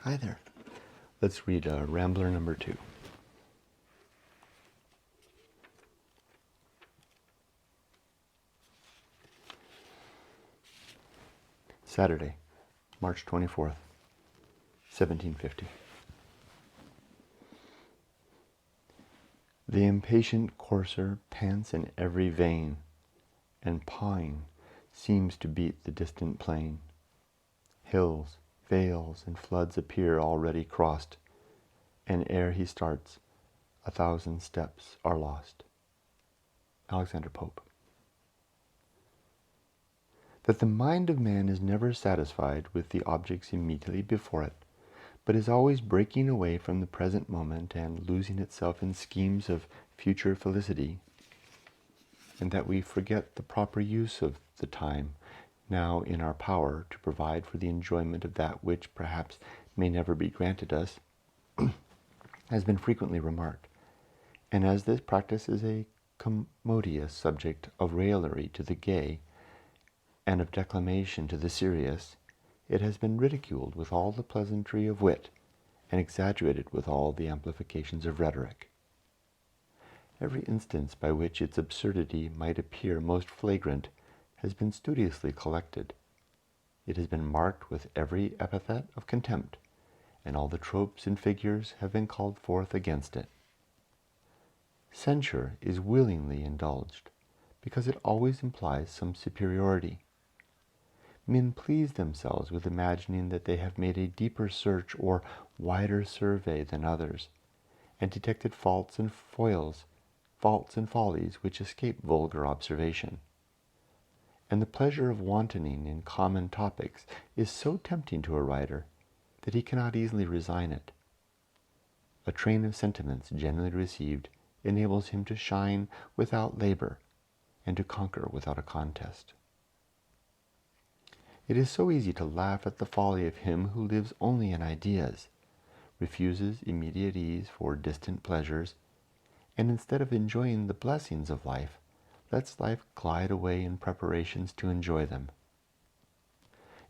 Hi there. Let's read Rambler number 2. Saturday, March 24th, 1750. The impatient courser pants in every vein, and pawing seems to beat the distant plain. Hills, vales, and floods appear already crossed, and ere he starts, 1,000 steps are lost. Alexander Pope. That the mind of man is never satisfied with the objects immediately before it, but is always breaking away from the present moment and losing itself in schemes of future felicity, and that we forget the proper use of the time now in our power to provide for the enjoyment of that which perhaps may never be granted us, has been frequently remarked. And as this practice is a commodious subject of raillery to the gay, and of declamation to the serious, it has been ridiculed with all the pleasantry of wit, and exaggerated with all the amplifications of rhetoric. Every instance by which its absurdity might appear most flagrant has been studiously collected. It has been marked with every epithet of contempt, and all the tropes and figures have been called forth against it. Censure is willingly indulged, because it always implies some superiority. Men please themselves with imagining that they have made a deeper search or wider survey than others, and detected faults and follies which escape vulgar observation. And the pleasure of wantoning in common topics is so tempting to a writer that he cannot easily resign it. A train of sentiments generally received enables him to shine without labor, and to conquer without a contest. It is so easy to laugh at the folly of him who lives only in ideas, refuses immediate ease for distant pleasures, and instead of enjoying the blessings of life, lets life glide away in preparations to enjoy them.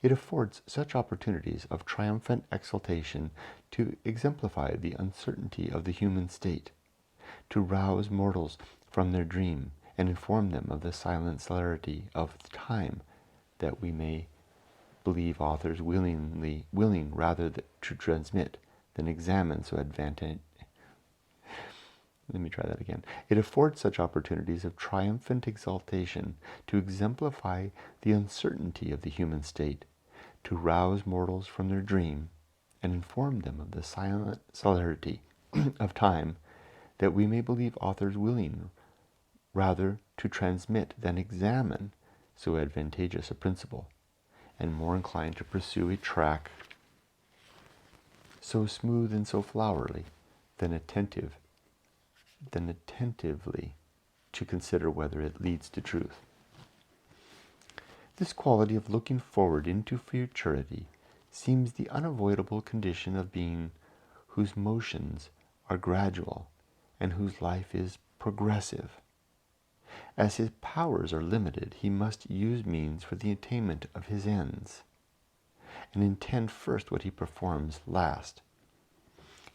It affords such opportunities of triumphant exultation to exemplify the uncertainty of the human state, to rouse mortals from their dream, and inform them of the silent celerity of time, that we may believe authors willing rather to transmit than examine so advantage. Let me try that again. It affords such opportunities of triumphant exaltation to exemplify the uncertainty of the human state, to rouse mortals from their dream, and inform them of the silent celerity of time, that we may believe authors willing rather to transmit than examine so advantageous a principle, and more inclined to pursue a track so smooth and so flowery than attentively to consider whether it leads to truth. This quality of looking forward into futurity seems the unavoidable condition of being whose motions are gradual and whose life is progressive. As his powers are limited, he must use means for the attainment of his ends, and intend first what he performs last.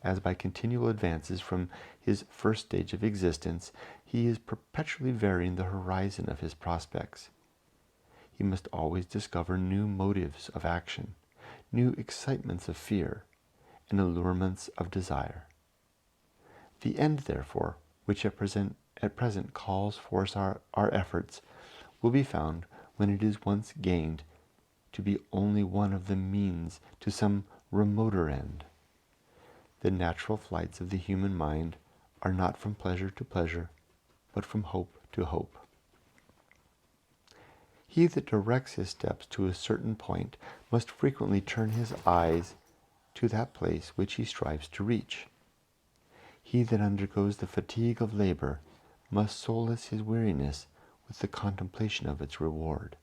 As by continual advances from his first stage of existence, he is perpetually varying the horizon of his prospects. He must always discover new motives of action, new excitements of fear, and allurements of desire. The end, therefore, which at present calls forth our efforts, will be found, when it is once gained, to be only one of the means to some remoter end. The natural flights of the human mind are not from pleasure to pleasure, but from hope to hope. He that directs his steps to a certain point must frequently turn his eyes to that place which he strives to reach. He that undergoes the fatigue of labor must solace his weariness with the contemplation of its reward.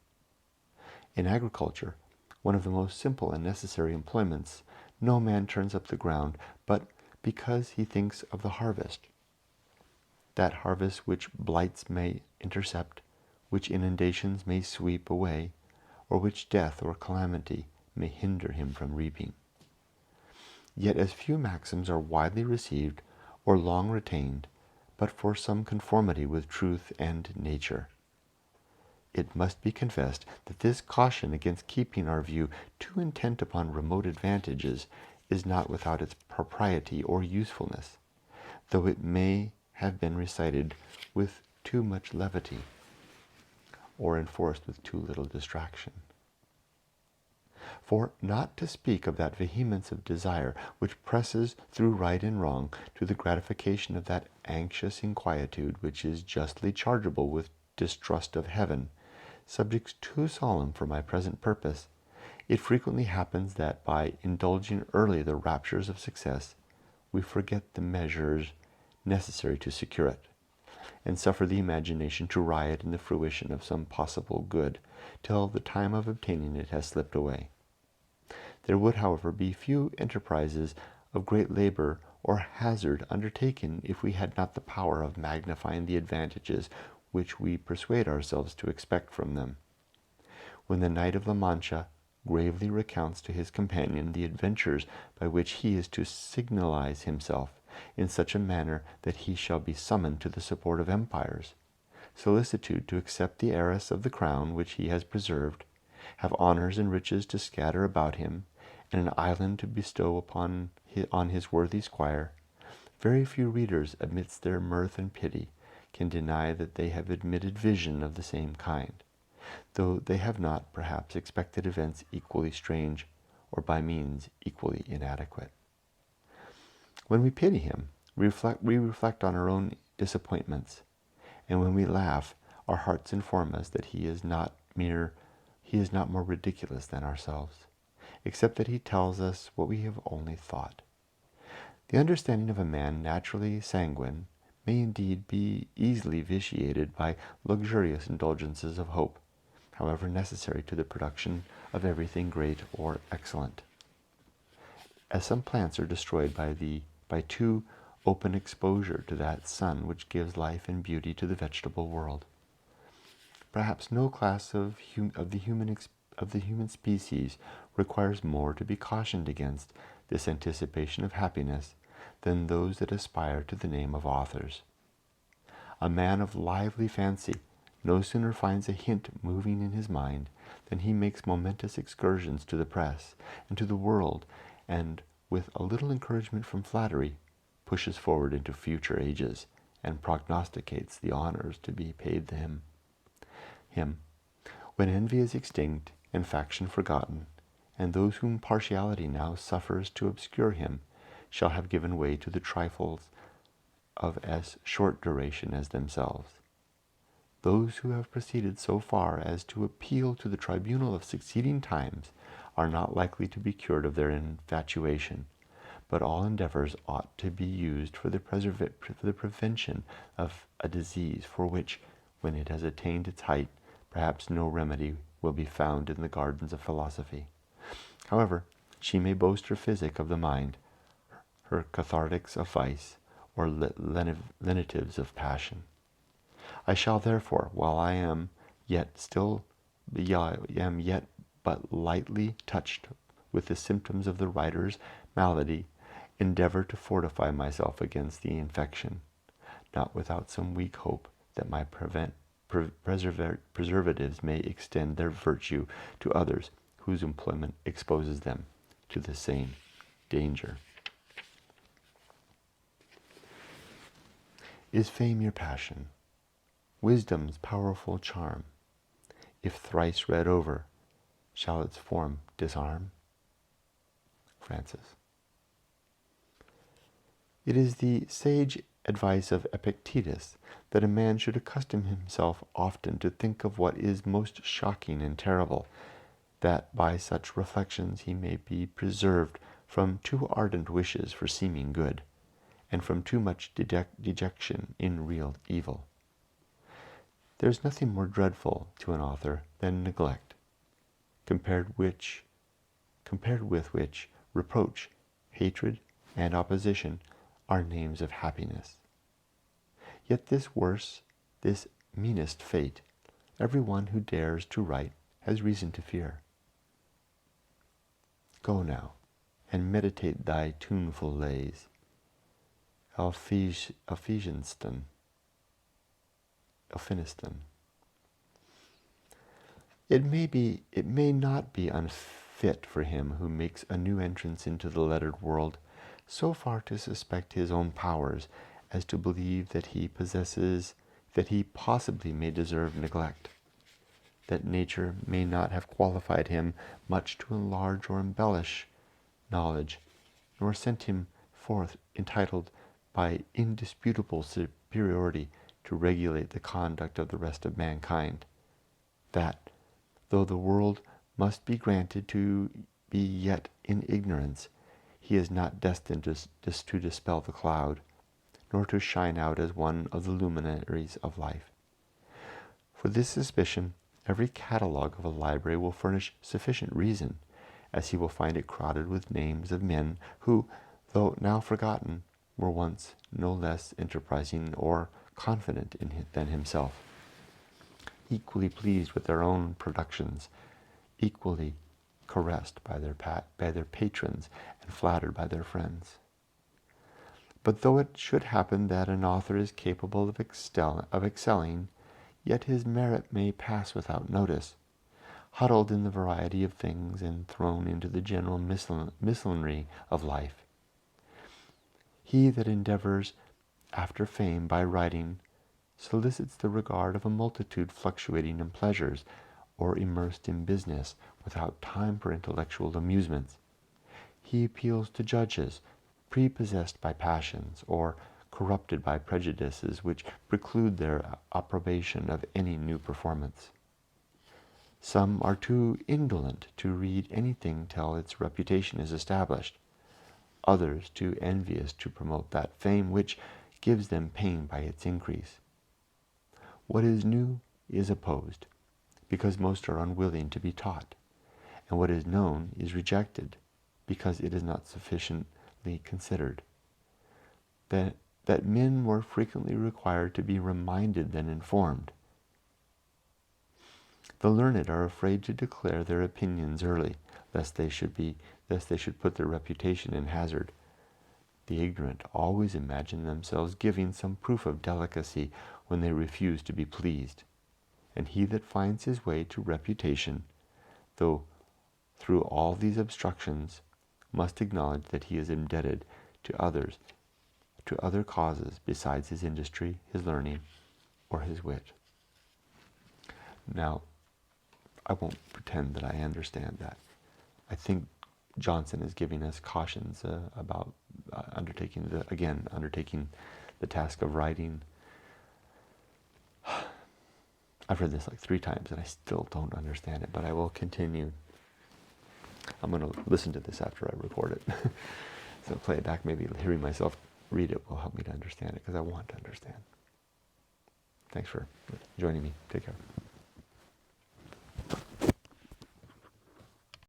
In agriculture, one of the most simple and necessary employments, no man turns up the ground but because he thinks of the harvest. That harvest which blights may intercept, which inundations may sweep away, or which death or calamity may hinder him from reaping. Yet as few maxims are widely received or long retained, but for some conformity with truth and nature. It must be confessed that this caution against keeping our view too intent upon remote advantages is not without its propriety or usefulness, though it may have been recited with too much levity, or enforced with too little distraction. For not to speak of that vehemence of desire which presses through right and wrong to the gratification of that anxious inquietude which is justly chargeable with distrust of heaven, subjects too solemn for my present purpose, it frequently happens that by indulging early the raptures of success, we forget the measures necessary to secure it, and suffer the imagination to riot in the fruition of some possible good, till the time of obtaining it has slipped away. There would, however, be few enterprises of great labor or hazard undertaken if we had not the power of magnifying the advantages which we persuade ourselves to expect from them. When the Knight of La Mancha gravely recounts to his companion the adventures by which he is to signalize himself in such a manner that he shall be summoned to the support of empires, solicitude to accept the heiress of the crown which he has preserved, have honors and riches to scatter about him, and an island to bestow on his worthy squire, very few readers, amidst their mirth and pity, can deny that they have admitted vision of the same kind, though they have not, perhaps, expected events equally strange, or by means equally inadequate. When we pity him, we reflect on our own disappointments, and when we laugh, our hearts inform us that he is not more ridiculous than ourselves, except that he tells us what we have only thought. The understanding of a man naturally sanguine may indeed be easily vitiated by luxurious indulgences of hope, however necessary to the production of everything great or excellent. As some plants are destroyed by too open exposure to that sun which gives life and beauty to the vegetable world, perhaps no class of the human species requires more to be cautioned against this anticipation of happiness than those that aspire to the name of authors. A man of lively fancy no sooner finds a hint moving in his mind than he makes momentous excursions to the press and to the world, and with a little encouragement from flattery, pushes forward into future ages, and prognosticates the honors to be paid to him. When envy is extinct and faction forgotten, and those whom partiality now suffers to obscure him shall have given way to the trifles of as short duration as themselves, those who have proceeded so far as to appeal to the tribunal of succeeding times are not likely to be cured of their infatuation, but all endeavors ought to be used for the prevention of a disease for which, when it has attained its height, perhaps no remedy will be found in the gardens of philosophy. However, she may boast her physic of the mind, her cathartics of vice, or lenitives of passion. I shall therefore, while I am yet but lightly touched with the symptoms of the writer's malady, endeavor to fortify myself against the infection, not without some weak hope that my preservatives may extend their virtue to others whose employment exposes them to the same danger. Is fame your passion? Wisdom's powerful charm, if thrice read over, shall its form disarm? Francis. It is the sage advice of Epictetus that a man should accustom himself often to think of what is most shocking and terrible, that by such reflections he may be preserved from too ardent wishes for seeming good, and from too much dejection in real evil. There is nothing more dreadful to an author than neglect, compared with which reproach, hatred, and opposition are names of happiness. Yet this worse, this meanest fate, every one who dares to write has reason to fear. Go now, and meditate thy tuneful lays. Elphiniston. It may not be unfit for him who makes a new entrance into the lettered world, so far to suspect his own powers as to believe that he possibly may deserve neglect, that nature may not have qualified him much to enlarge or embellish knowledge, nor sent him forth entitled by indisputable superiority to regulate the conduct of the rest of mankind, that, though the world must be granted to be yet in ignorance, he is not destined to dispel the cloud, nor to shine out as one of the luminaries of life. For this suspicion, every catalogue of a library will furnish sufficient reason, as he will find it crowded with names of men who, though now forgotten, were once no less enterprising or confident than himself, equally pleased with their own productions, equally caressed by their patrons and flattered by their friends. But though it should happen that an author is capable of excelling, yet his merit may pass without notice, huddled in the variety of things and thrown into the general miscellany of life. He that endeavors after fame by writing solicits the regard of a multitude fluctuating in pleasures, or immersed in business without time for intellectual amusements. He appeals to judges prepossessed by passions, or corrupted by prejudices which preclude their approbation of any new performance. Some are too indolent to read anything till its reputation is established, others too envious to promote that fame which gives them pain by its increase. What is new is opposed, because most are unwilling to be taught, and what is known is rejected, because it is not sufficiently considered. That men more frequently require to be reminded than informed. The learned are afraid to declare their opinions early, lest they should put their reputation in hazard. The ignorant always imagine themselves giving some proof of delicacy when they refuse to be pleased, and he that finds his way to reputation, though through all these obstructions, must acknowledge that he is indebted to other causes besides his industry, his learning, or his wit. Now, I won't pretend that I understand that. I think Johnson is giving us cautions about undertaking the task of writing. I've read this like 3 times and I still don't understand it, but I will continue. I'm going to listen to this after I record it. So play it back, maybe hearing myself read it will help me to understand it, because I want to understand. Thanks for joining me. Take care.